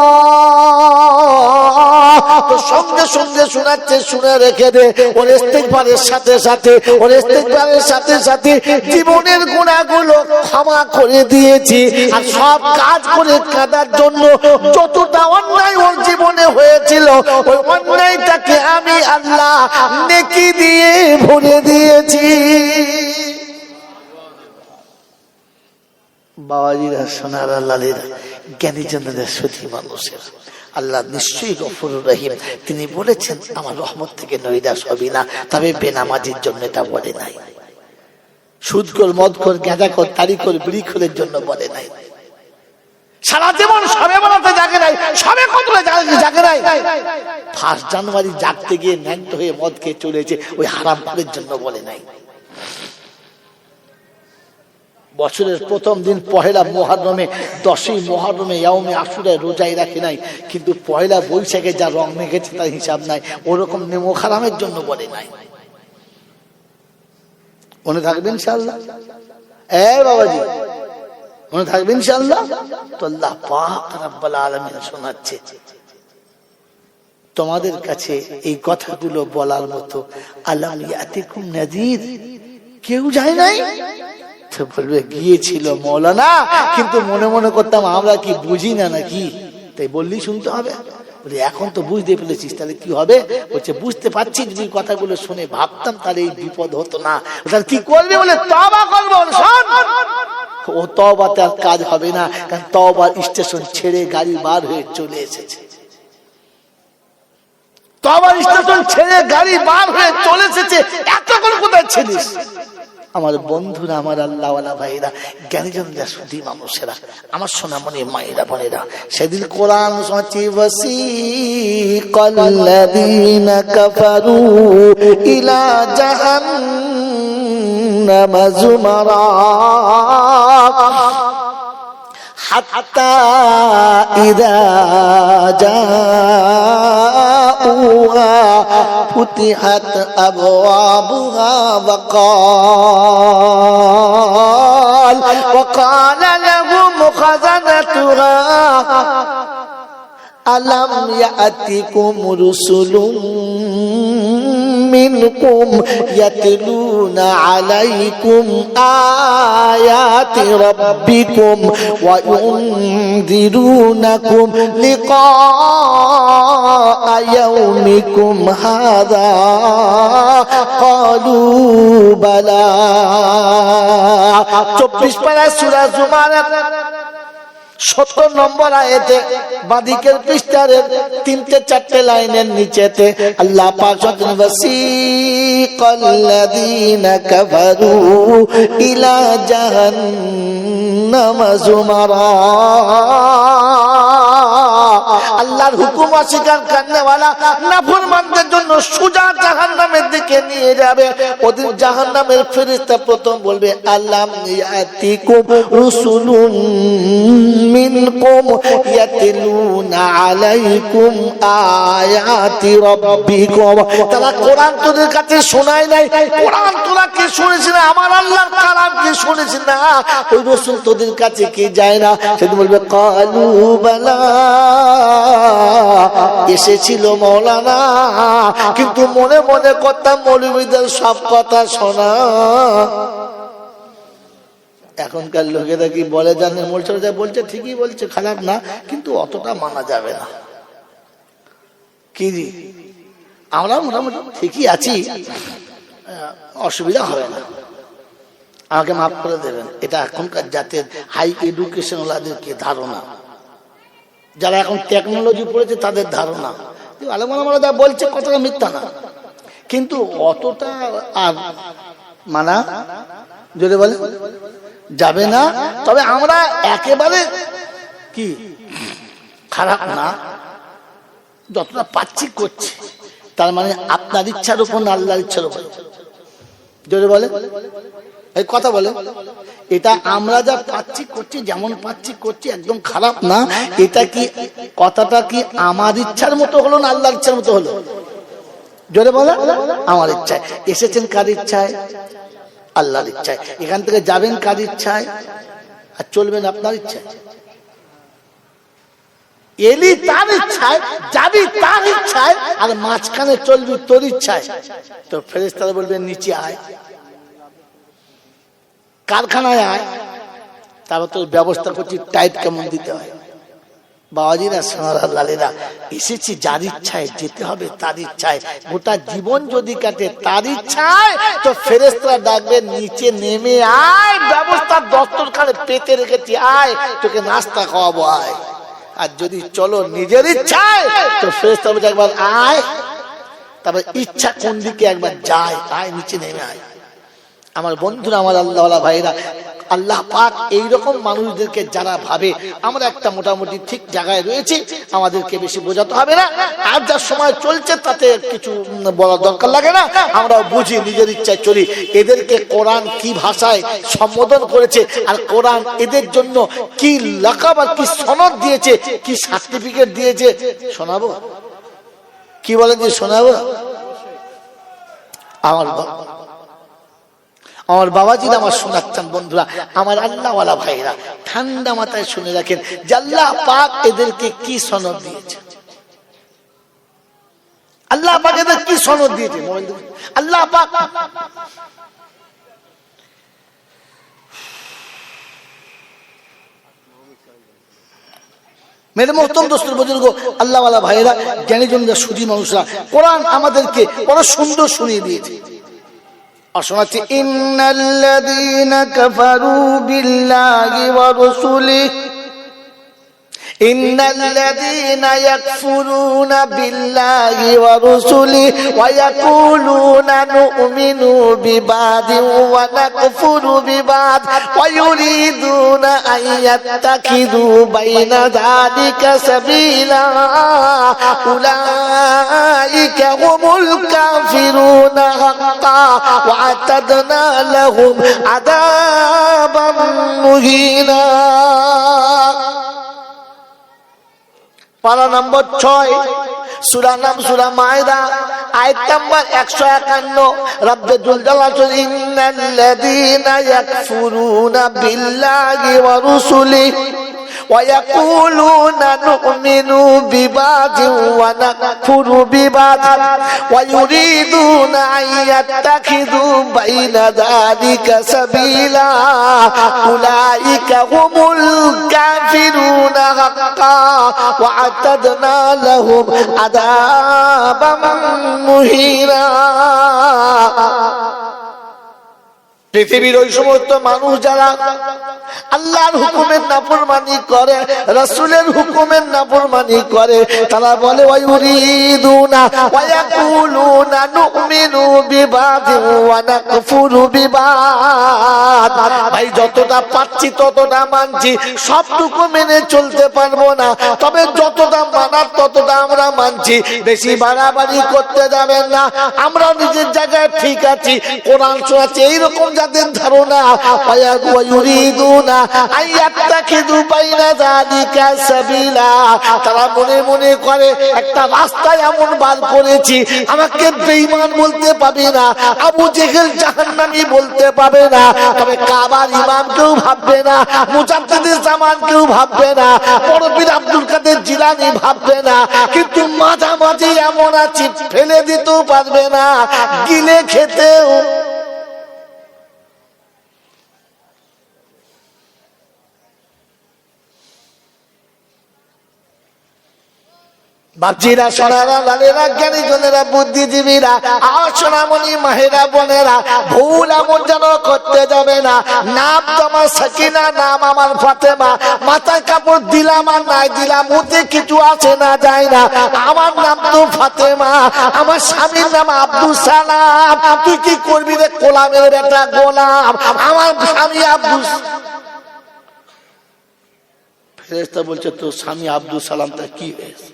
তো সঙ্গে সঙ্গে শোনাচ্ছে, শুনে রেখে দে, ওর ইস্তিগফারের সাথে সাথে, ওর ইস্তিগফারের সাথে সাথে জীবনের গুনাহগুলো ক্ষমা করে দিয়েছি। আর সব কাজ করে কাটার জন্য যতটা অন্যায় ওর জীবনে হয়েছিল, ওই অন্যায়টাকে আমি আল্লাহ নেকি দিয়ে ভরে দিয়েছি। বাবাজিরা, সোনারা, লালেরা, জ্ঞানীজনদের সুধী মানুষের, আল্লাহ নিশ্চয়ই গফুরুর রহিম। তিনি বলেছেন আমার রহমত থেকে নৈরাশ হবি না, তবে বেনামাজির জন্য এটা বলে নাই। সুদখোর, মদখোর, গাঁজাখোর, তারিখোর, বিড়িখোরের জন্য বলে নাই। সারা জীবন সবে বলাতে জাগে নাই, সবে কতলে জাগে নাই। 1 জানুয়ারি জাগতে গিয়ে ন্যাংট হয়ে মদ খেয়ে চলেছে, ওই হারামখোরের জন্য বলে নাই। বছরের প্রথম দিন পহেলা মুহররমে, 10ই মুহররমে, ইয়াউমে আশুরায় রোজাই রাখে নাই, কিন্তু পয়লা বৈশাখে যা রং মেখেছে তার হিসাব নাই। ওরকম নেমো খারামের জন্য বলে নাই। মনে থাকবে ইনশাআল্লাহ? বাবাজি, মনে থাকবে ইনশাআল্লাহ? তো আল্লাহ পাক রব্বুল আলামিন শোনাচ্ছে, তোমাদের কাছে এই কথাগুলো বলার মতো আলাম ইয়াতিকুম নাযীর, কেউ যায় নাই? তো বলবে গিয়েছিল মৌলানা, কিন্তু মনে মনে করতাম আমরা কি বুঝি না নাকি, তাই বললি শুনতে হবে। বলে এখন তো বুঝতে পেরেছিস, তাহলে কি হবে? বলছে বুঝতে পারছি, যদি কথাগুলো শুনে ভাবতাম তাহলে এই বিপদ হতো না। তাহলে কি করবে? বলে তওবা করবো। ও তওবাতে আর কাজ হবে না, কারণ তওবার স্টেশন ছেড়ে গাড়ি বার হয়ে চলে এসেছে। তওবার স্টেশন ছেড়ে গাড়ি বার হয়ে চলে এসেছে। এতক্ষণ কোথায় ছিলিস? আমার বন্ধুরা, আমার আল্লাহওয়ালা ভাইরা, জ্ঞানীজনরা, সুধী মানুষেরা, আমার সোনামণি মায়েরা, বোনেরা, সেদিন কোরআন শোনাচ্ছি, ওয়াসিকাল্লাযীনা কাফারু ইলা জাহান্নামা যুমারা হাত্তা ইযা জাউহা ফুতিহাত আবওয়াবুহা وقال لهم خزنتها ألم يأتكم رسل منكم يتلون عليكم آيات ربكم وينذرونكم لقاء يومكم هذا قالوا بلى 24 পারা সূরা জুমার 70 নম্বর আয়াতে বাদিকের পৃষ্ঠার 3-4 লাইনের নিচেতে আল্লাহ পাক বলেন, ওয়াসিকাল্লাযীনা কাফারু ইলা জাহান্নামা যুমারা। আল্লাহর হুকুম অস্বীকার করনেওয়ালা নাফরমানদের জন্য সোজা জাহান্নামের দিকে নিয়ে যাবে। ওদের জাহান্নামের ফেরেশতা প্রথম বলবে, আলাম ইয়াতিকুম রুসুলুন মিনকুম, ইয়াতলুনা আলাইকুম আয়াতি রাব্বিকুম, তারা কোরআন তোদের কাছে শোনায় নাই, কোরআন তোরা কি শুনেছিস না, আমার আল্লাহর কালাম কি শুনেছিস না, ওই রাসূল তোদের কাছে কি যায় না? সেদিন বলবে কালু বালা, এসেছিল মৌলানা, কিন্তু মনে মনে করতাম মৌলবীদের সব কথা শোনা। এখনকার লোকেরা কি বলে জানে, মোলসা বলছে ঠিকই বলছে, খারাপ না, কিন্তু অতটা মানা যাবে না। কি আমরা মোটামুটি ঠিকই আছি, অসুবিধা হবে না, আমাকে মাফ করে দেবেন। এটা এখনকার জাতের হাই এডুকেশন ওলাদেরকে ধারণা, যারা এখন টেকনোলজি পড়েছে তাদের ধারণা। আলেমারা যা বলছে কতটা মিথ্যা না, কিন্তু অতটা আর মানা যদি বলে যাবে না। তবে আমরা একেবারে কি খারাপ না, যতটা পাচ্ছি করছি, তার মানে আপনার ইচ্ছার উপর না আল্লাহর ইচ্ছার উপর, যদি বলে এই কথা বলে, এটা আমরা যা পাচ্ছি করছি, যেমন পাচ্ছি করছি, একদম খারাপ না। এটা কি কথাটা কি আমার ইচ্ছার মতো হলো না আল্লাহর ইচ্ছার মতো হলো? জোরে বলে আমার ইচ্ছায়। এসেছেন কার ইচ্ছায়? আল্লাহর ইচ্ছায়। এখান থেকে যাবেন কার ইচ্ছায়? আর চলবেন আপনার ইচ্ছায়। এলি তার ইচ্ছায়, যাবি তার ইচ্ছায়, আর মাঝখানে চলবি তোর ইচ্ছায়। তো ফেরেশতারা বলবেন নিচে আয়, কারখানায় আয়, তারপর তোর ব্যবস্থা করছি টাইট কেমন দিতে হয়। বাবাজিরা সোনারা লালেরা, এসেছি যার ইচ্ছায়, যেতে হবে তার ইচ্ছায়। গোটা জীবন যদি কাটে তার ইচ্ছায়, তো ফেরেশতারা ডাকবে নিচে নেমে আয়, ব্যবস্থা দস্তরখানে পেতে রেখেছি, আয় তোকে নাস্তা খাওয়াবো আয়। আর যদি চলো নিজের ইচ্ছায়, তো ফেরেশতারা বলছে একবার আয়, তারপর ইচ্ছা কোন দিকে একবার যায়, আয় নিচে নেমে আয়। আমার বন্ধুরা, আমার আল্লাহওয়ালা ভাইরা, আল্লাহ পাক এইরকম মানুষদেরকে যারা ভাবে আমরা একটা মোটামুটি ঠিক জায়গায় রয়েছি, আমাদেরকে বেশি বোঝাতে হবে না। আর যার সময় চলছে তাতে কিছু বলার দরকার লাগে না, আমরা বুঝি, নিজের ইচ্ছায় চলি। এদেরকে কোরআন কি ভাষায় সম্বোধন করেছে, আর কোরআন এদের জন্য কি লাকাব আর কি সনদ দিয়েছে, কি সার্টিফিকেট দিয়েছে, শোনাবো? কি বলেন যে শোনাবো? আমার বাবাজিরা আমার শোনাচ্ছেন বন্ধুরা, আমার আল্লাহওয়ালা ভাইরা, ঠান্ডা মাথায় শুনে রাখেন যে আল্লাহ পাক এদেরকে কি সনদ দিয়েছে। আল্লাহ পাক এদের কি সনদ দিয়েছে? আল্লাহ পাক মেরে মোহতরম দোস্তের বুজুর্গ, আল্লাহওয়ালা ভাইরা, জ্ঞানী জনরা, সুধী মানুষরা, কোরআন আমাদেরকে বড় সুন্দর শুনিয়ে দিয়েছে। শোনাচ্ছি, ইন্নাল্লাযীনা কাফারু বিল্লাহি ওয়া রাসূলিহি, ইন্নাল্লাযীনা ইয়াকফুরুনা বিল্লাহি ওয়া রাসূলিহি ওয়া ইয়াকুলুনা নু'মিনু বিবাদিন ওয়া নাকফুরু বিবাদ ওয়া ইউরিদুনা আন ইয়াত্তাখিযু বাইনা যালিকা সাবিলা উলাইকা হুমুল কাফিরুনা হাক্কান ওয়া আ'তাদনা লাহুম আযাবান মুহিনা। পারা নম্বর 6, সূরা নাম সূরা মায়দা, আয়াত নাম্বার 151। রব্বে জুল জালাল, ইন্নাল্লাযীনা ইয়াকফুরুনা বিল্লাহি ওয়া রাসূলিহি ওয়া ইয়াকুলুনা নু'মিনু বিবাদিন ওয়া নাকফুরু বিবাদ ওয়া ইউরিদুনা আন ইয়াত্তাখিযু বাইনা যালিকা সাবিলা উলাইকা হুমুল কাফিরুনা হাক্কান ওয়া আ'তাদনা লাহুম আযাবান মুহিনা। পৃথিবীর ওই সমস্ত মানুষ যারা আল্লাহর হুকুমের নাফরমানি করে, রাসূলের হুকুমের নাফরমানি করে, তারা বলে ওয়ায়ুরিদুনা ওয়া ইয়াকুলুনা নু'মিনু বিবাদিন ওয়া নাকফুরু বিবাদ। ভাই যতটা পাচ্ছি ততটা মানছি, সবটুকু মেনে চলতে পারবো না, তবে যতটা মানার ততটা আমরা মানছি, বেশি বাড়াবাড়ি করতে যাবেন না। আমরা নিজের জায়গায় ঠিক আছি, কোরআন শোনাচ্ছে, এইরকম তাদের ধারণা তারা মনে মনে করে একটা রাস্তায় এমন বার করেছি, আমাকে বেঈমান বলতে পাবে না, আবু জেহেল জাহান্নামী বলতে পাবে না, তবে কাবার ইমাম কেউ ভাববে না, মুজাদ্দিদুল জামান কেউ ভাববে না, বড় পীর আব্দুল কাদের জিলানী ভাববে না, কিন্তু মাঝামাঝি এমন আছে ফেলে দিতেও পারবে না, গিলে খেতেও। বাপজিরা, সোনারা, লালেরা, জ্ঞানীজনেরা, বুদ্ধিজীবীরা, সোনামণি মাহেরা বোনেরা, ভুল এমন যেন করতে যাবে না। নাম তো আমার সাকিনা, নাম আমার ফাতেমা, মাথায় কাপড় দিলাম আর নাই দিলাম ওতে কিছু আসে না যায় না, আমার নাম তো ফাতেমা, আমার স্বামীর নাম আব্দুল সালাম, তুই কি করবি রে গোলামের বেটা গোলাম, আমার স্বামী আব্দুল। ফেরেশতা বলছে তোর স্বামী আব্দুল সালাম তা কি হয়েছে,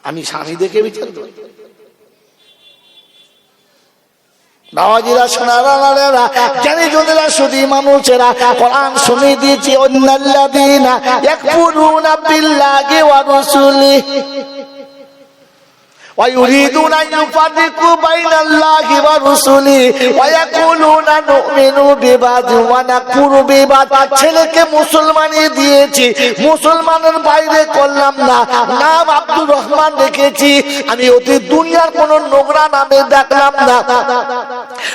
আমি স্বামী দেখে বিচার করি? বাবাজিরা, সোনারা, লালেরা, জ্ঞানীজনেরা, শুধু মানুষেরা, কোরআন শুনে দিয়েছি অন্নাল্লাযীনা ইয়াকফুরুনা বিল্লাহি ওয়া রাসূলিহি ويريدون أن يفرقوا بين الله ورسله ويقولون نؤمن ببعض ونكفر ببعض। ছেলেকে মুসলমানি দিয়েছি, মুসলমানের বাইরে করলাম না, নাম আব্দুর রহমান রেখেছি, আমি অতি দুনিয়ার কোন নোংরা নামে দেখলাম না,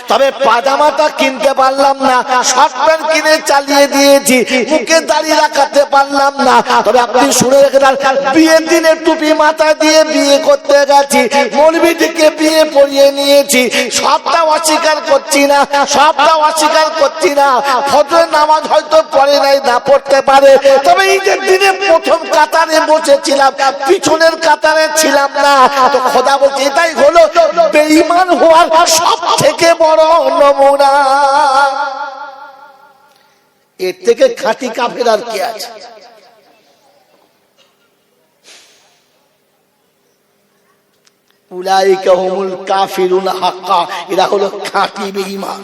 তবে পাজামাটা কিনতে পারলাম না, শর্ট প্যান্ট কিনে চালিয়ে দিয়েছি, মুখে দাড়ি রাখাতে পারলাম না, তবে আপনি শুনে রেখে দেন, বিয়ের দিনে টুপি মাথায় দিয়ে বিয়ে করতে গেছে, মৌলবীটিকে বিয়ে পড়িয়ে নিয়েছি, সবটা অস্বীকার করছি না, সবটা অস্বীকার করছি না, ফজরের নামাজ হয়তো পড়ে নাই, না পড়তে পারে, তবে ঈদের দিনে প্রথম কাতারে বসেছিলাম, পিছনের কাতারে ছিলাম না, তো খোদা বলছে এটাই হলো বেঈমান হওয়ার সব থেকে বড় নমুনা। এর থেকে খাঁটি কাফের আর কি আছে? উলাইকা হুমুল কাফিরুন হাক্কা, এরা হলো খাঁটি বেঈমান।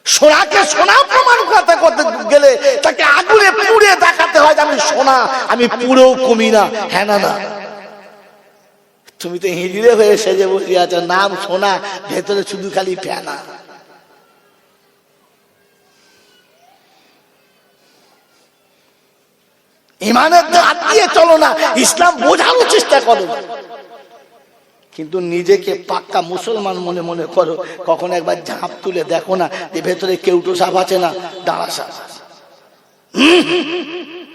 সোনাকে সোনা প্রমাণ করতে করতে গেলে তাকে আগুনে পুড়ে দেখাতে হয় আমি সোনা, আমি পুরেও কমি না। হ্যাঁ না না, তুমি তো হিজড়ে হয়ে সেজে বসে আছো, নাম সোনা, ভেতরে শুধু খালি ফেনা। ইমানের হাত দিয়ে চলো না, ইসলাম বোঝানোর চেষ্টা করো, কিন্তু নিজেকে পাক্কা মুসলমান মনে মনে করো। কখন একবার ঝাঁপ তুলে দেখো না যে ভেতরে কেউটো সাপ আছে না, দাঁড়া সাপ।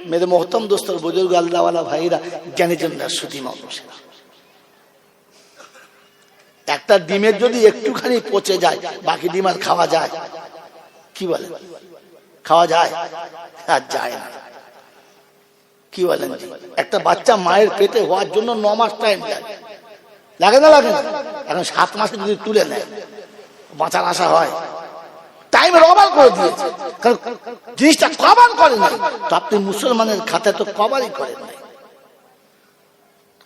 মেরে মোহতম দোস্তর, বুজুর্গ, আল্লাহওয়ালা ভাইরা, জ্ঞানীজনরা, শুধু মানুষেরা, একটা ডিমের যদি একটুখানি পচে যায়, বাকি ডিম আর খাওয়া যায়? কি বলে, খাওয়া যায়? আর যায় না। কি বলেন? একটা বাচ্চা মায়ের পেটে হওয়ার জন্য 9 মাস টাইম লাগে, লাগে না? লাগে না? এখন 7 মাসে যদি তুলে নেয়, বাঁচার আশা হয়? টাইম রবার করে দিয়েছে, কারণ জিনিসটা কভার করে না। তো আপনি মুসলমানের খাতায় তো কভারই করেন নাই,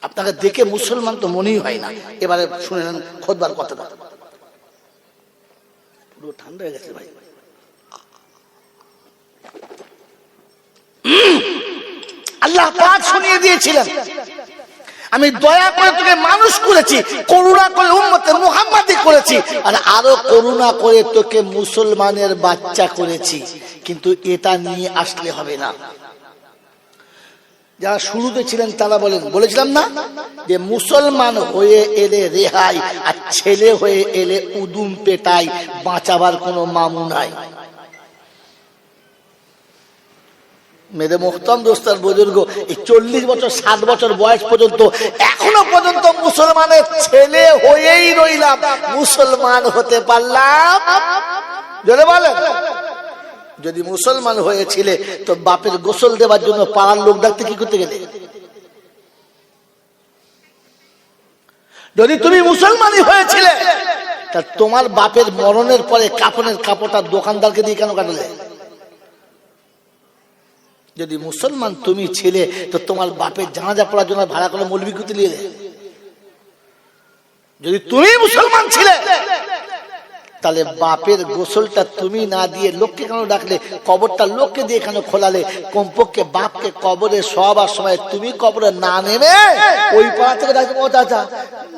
আপনাকে দেখে মুসলমান তো মনেই হয় না। এবারে শুনে নেন খুতবার কথাটা, পুরো ঠান্ডা হয়ে গেছে ভাই। আল্লাহ পাক শুনিয়ে দিয়েছিলেন, আমি দয়া করে তোকে মানুষ করেছি, করুণা করে উম্মতে মুহাম্মাদি করেছি, আর আরো করুণা করে তোকে মুসলমানের বাচ্চা করেছি। কিন্তু এটা নিয়ে আসলে হবে না। যারা শুরুতে ছিলেন তারা বলেছিলাম না যে মুসলমান হয়ে এলে রেহাই, আর ছেলে হয়ে এলে উদুম পেটাই, বাঁচাবার কোনো মামু নাই। মেরে মোহতম দোস্তার, বুজুর্গ, এই 40 বছর 60 বছর বয়স পর্যন্ত এখনো পর্যন্ত মুসলমানের ছেলে হয়েই রইলাম, মুসলমান হতে পারলাম? যদি বলেন, যদি মুসলমান হয়েছিলে তো বাপের গোসল দেওয়ার জন্য পাড়ার লোক ডাকতে কি করতে গেলে? যদি তুমি মুসলমানই হয়েছিলে তা তোমার বাপের মরণের পরে কাফনের কাপড়টা দোকানদারকে দিয়ে কেন কাটলে? যদি মুসলমান তুমি ছিলে তো তোমার বাপের জানাজা পড়ার জন্য ভাড়া করে মৌলবি কুতি নিয়ে যদি তুমি মুসলমান ছিলে তাহলে বাপের গোসলটা তুমি না দিয়ে লোককে কেন ডাকলে? কবরটা লোককে দিয়ে কেন খোলালে? কমপক্ষে বাপকে কবরে শোয়াবার সময় তুমি কবরে না নেমে ওই পাড়া থেকে ডাকবে, ও চাচা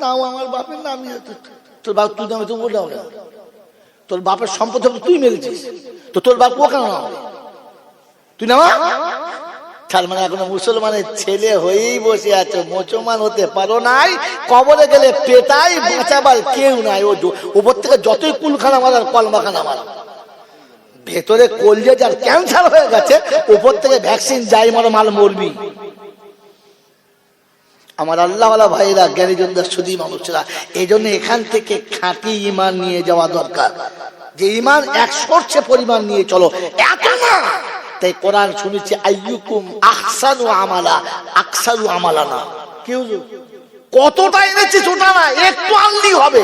নাও আমার বাপের নাম। তোর বাপ তুই নামে তুমি বললাম, তোর বাপের সম্পদ তুই মেরেছিস, তো তোর বাপ ও কেন নামে? তুই নামা। তার মানে এখনো মুসলমানের ছেলে হয়েই বসে আছো, মুসলমান হতে পারো নাই। কবরে গেলে পেটাই বাঁচাবার কেউ নাই। ও উপর থেকে যতই কুলখানা মারার কলমাখানা মারা, ভেতরে কলজে যার ক্যান্সার হয়ে গেছে, উপর থেকে ভ্যাকসিন যাই মারো মাল মরবি। আমার আল্লাহওয়ালা ভাইরা, জ্ঞানীজনদের সুধী মানুষরা, এই জন্য এখান থেকে খাঁটি ইমান নিয়ে যাওয়া দরকার। যে ইমান 100 পরিমাণ নিয়ে চলো, এত না। তাই কোরআন শুনেছি আইয়ুকুম আহসানু আমালা, আকসারু আমালা না। কেউ কতটা এনেছিস ওটা না, একটু আনলেই হবে,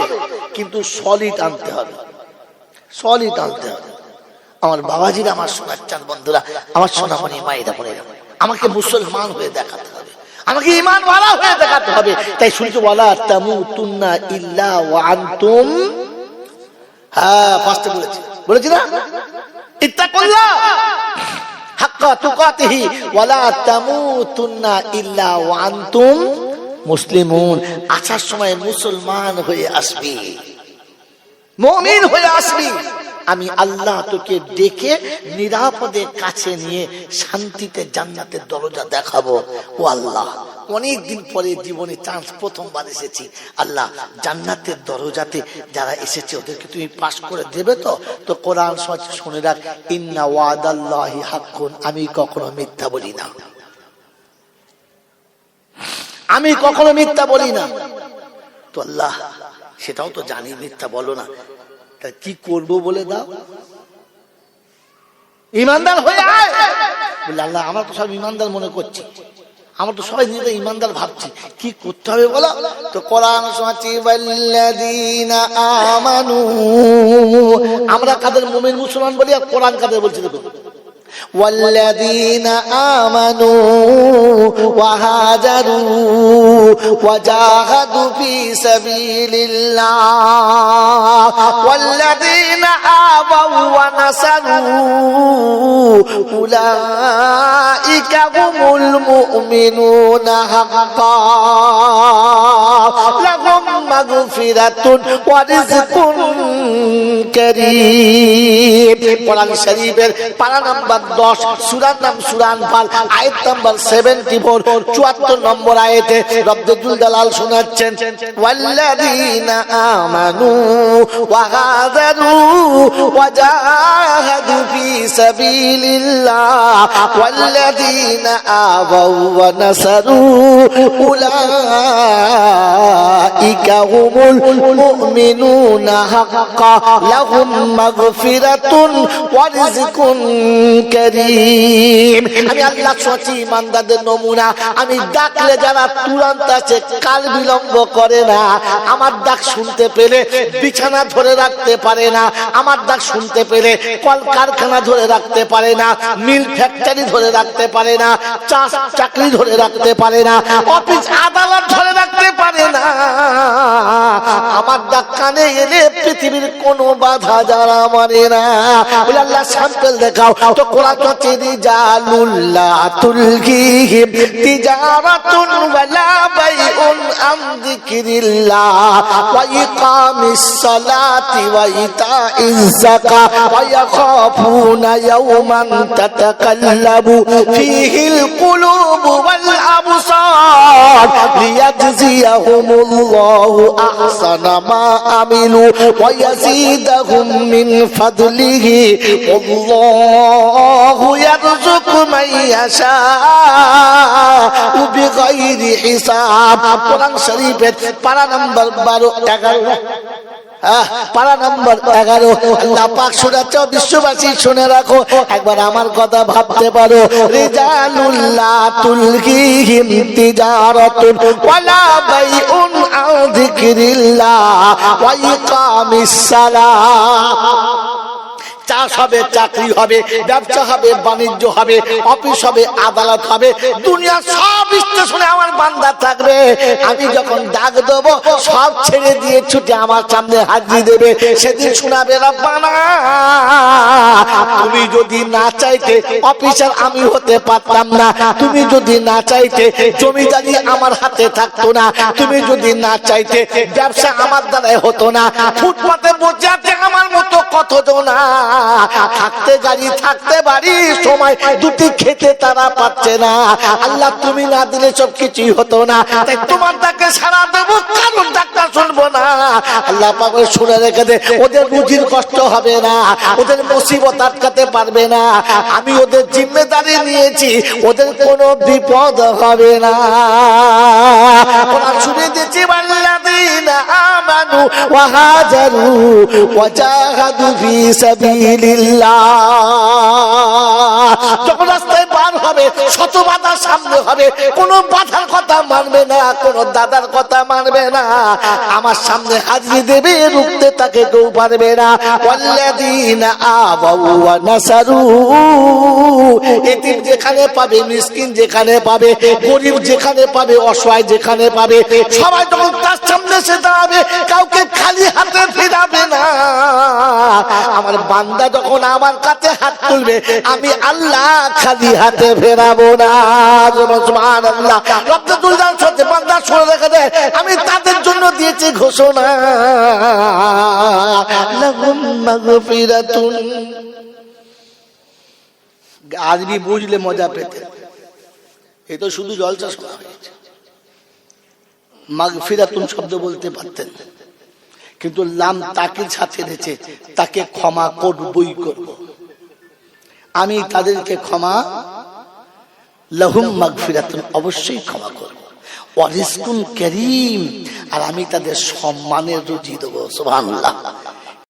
কিন্তু সলিড আনতে হবে, সলিড আনতে হবে। আমার বাবাজিরা, আমার সোনার চাঁদ বন্ধুরা, আমার সোনামণি মায়েরা বোনেরা, আমাকে মুসলমান হয়ে দেখাতে হবে, আমাকে ঈমান ওয়ালা হয়ে দেখাতে হবে। তাই শুনছো ওয়ালা তামুতুন্না ইল্লা ওয়া আনতুম, হ্যাঁ ফার্স্টে বলেছি না, ইত্তাকুল্লাহ হাক্কা তুকাতিহি ওয়ালা তামুতুন্না ইল্লা ওয়া আনতুম মুসলিমুন। আসার সময় মুসলমান হয়ে আসবি, মুমিন হয়ে আসবি। আমি আল্লাহ তোকে ডেকে নিরাপদে কাছে নিয়ে শান্তিতে জান্নাতের দরজা দেখাবো। ও আল্লাহ, অনেকদিন পরে জীবনে চান্স, প্রথমবার এসেছি। আল্লাহ, জান্নাতের দরজাতে যারা এসেছে ওদেরকে তুমি পাস করে দেবে তো? তো কোরআন শুনে রাখ, ইন্না ওয়াদাল্লাহি হাক্কুন, আমি কখনো মিথ্যা বলি না, আমি কখনো মিথ্যা বলি না। তো আল্লাহ সেটাও তো জানি মিথ্যা বলো না, তা কি করবো বলে দাও। ইমানদার হয়ে আয় বলে, আল্লাহ আমরা তো সব ইমানদার মনে করছি, আমরা তো সবাই নিজেদের ইমানদার ভাবছি, কি করতে হবে বলো? তো কোরআন শোনাচ্ছি, ওয়াল্লাযীনা আমানু, আমরা কাদের মুমিন মুসলমান বলি, আর কোরআন কাদের বলছি দেখো, ওয়াল্লাযীনা আমানু ওয়া হাজারু ওয়া জাহাদু ফি সাবিলিল্লাহ ওয়াল্লাযীনা আওয়াউ ওয়া নাসারু উলাইকা হুমুল মুমিনুনা হাক্কান লাহুম মাগফিরাতুন ওয়া রিজকুন কারীম। কোরআন শরীফের পারা নাম্বার 10, সূরার নাম সূরা আনফাল, আয়াত নাম্বার 74, 74 নম্বর আয়াতে রব্বুল জালাল শোনাচ্ছেন, ওয়াল্লাযীনা আমানু ওয়া হাজারু ওয়া জাহাদু ফি সাবিলিল্লাহ ওয়াল্লাযীনা আওয়াউ ওয়া নাসারু উলাইকা হুমুল মুমিনুনা হাক্কান লাহুম মাগফিরাতুন ওয়া রিজকুন কারীম। আমি আল্লাহ সচি ইমানদারদের নমুনা। আমি ডাকলে যারা তুরন্ত আছে, কাল বিলম্ব করে না। আমার ডাক শুনতে পেলে বিছানা ধরে রাখতে পারে না, আমার ডাক শুনতে পেলে কল কারখানা ধরে রাখতে পারে না, মিল ফ্যাক্টরি ধরে রাখতে পারে না, চাকরি ধরে রাখতে পারে না, অফিস আদালত ধরে রাখতে পারে না। আমার ডাক কানে এলে পৃথিবীর কোনো বাধা যারা মানে না। বলে আল্লাহ স্যাম্পল দেখাও তো। কোরআন হচ্ছে রিজালুল্লাহ তুলহিহিম তিজারাতুন ওয়ালা বাইউন আন যিকরিল্লাহ ওয়া ইকামিস সালাতি ওয়া ইতাইজ যাকাত ওয়া ইয়াখাফুনা ইয়াওমান তাতাকাল্লাবু ফীহিল কুলুবু ওয়াল আবসার লিয়াজজিয়াহুমুল্লাহু আহসানা মা আমিলু ওয়া ইয়াজিদাহুম মিন ফাদলিহি আল্লাহু ইয়ারযুকু মান ইয়াশাউ বিগাইরি হিসাব। কোরআন শরীফের পারা নাম্বার 12, 11, পারা নাম্বার 11 আল্লাহ পাক শোনাচ্ছে, বিশ্ববাসী শুনে রাখো, একবার আমার কথা ভাবতে পারো। রিজালুল্লাহ তুলহিহিম তিজারাতুন ওয়ালা বাইউন আন যিকরিল্লাহ ওয়া ইকামিস সালাহ। 4 হবে, চাকরি হবে, ব্যবসা হবে, বাণিজ্য হবে, অফিস হবে, আদালত হবে, দুনিয়া সব স্টেশনে আমার বান্দা থাকবে। আমি যখন ডাক দেবো সব ছেড়ে দিয়ে ছুটে আমার সামনে হাজির দেবে। সেদিন শোনাবে রব্বানা তুমি যদি না চাইতে অফিসার আমি হতে পারতাম না, তুমি যদি না চাইতে জমিদারি আমার হাতে থাকতো না, তুমি যদি না চাইতে ব্যবসা আমার দ্বারাই হতো না। ফুটপাতে বসে আছে আমার মতো কতজন থাকতে গাড়ি থাকতে বাড়ি, সময় দুটি খেতে তারা পাচ্ছে না। আল্লাহ তুমি না দিলে সব কিছুই হতো না। তাই তোমার ডাকে সাড়া দেবো, কারণ ডাক্তার শুনবো না। আল্লাহ পাক শুনে রেখে দে, ওদের রুজির কষ্ট হবে না, ওদের মুসিবত আটকাতে পারবে না। আমি ওদের জিম্মেদারি নিয়েছি, ওদের কোনো বিপদ হবে না। শুনে দিচ্ছি ওয়াল্লাযীনা আমানু ওয়া হাজারু ওয়া জাহাদু ফি সাবিলিল্লাহ। যখন রাস্তায় বার হবে শত বাধার সামনে হবে, কোনো বাধার কথা মানবে না, কোনো দাদার কথা মানবে না, আমার সামনে হাজির দেবে, রুখতে তাকে কেউ পারবে না। ওয়াল্লাযীনা আবাউ ওয়া নাসারু, এতিম যেখানে পাবে, মিসকিন যেখানে পাবে, গরিব যেখানে পাবে, অসহায় যেখানে পাবে, সবাই যখন তার সামনে এসে দাঁড়াবে কাউকে খালি হাতে ফিরাবে না। আমার বান্দা যখন আমার কাছে হাত তুলবে আমি আল্লাহ খালি হাতে ফেরাবো না। সুবহানাল্লাহ। রব্বুল জালাল সত্যি বান্দা শুনে রেখে দে, আমি তাদের জন্য দিয়েছি ঘোষণা লাহুম মাগফিরাতুন। আরবি বুঝলে মজা পেতে, এ তো শুধু জলসা শোনা হয়েছে। মাগফিরাতুন শব্দ বলতে পারতেন, কিন্তু লাম তাকির সাথে রয়েছে, তাকে ক্ষমা করবই করব আমি, তাদেরকে ক্ষমা, লাহুম মাগফিরাতুন অবশ্যই ক্ষমা করব, ওয়া রিজকুন কারীম আর আমি তাদের সম্মানের রুজি দেবো। সুবহানাল্লাহ।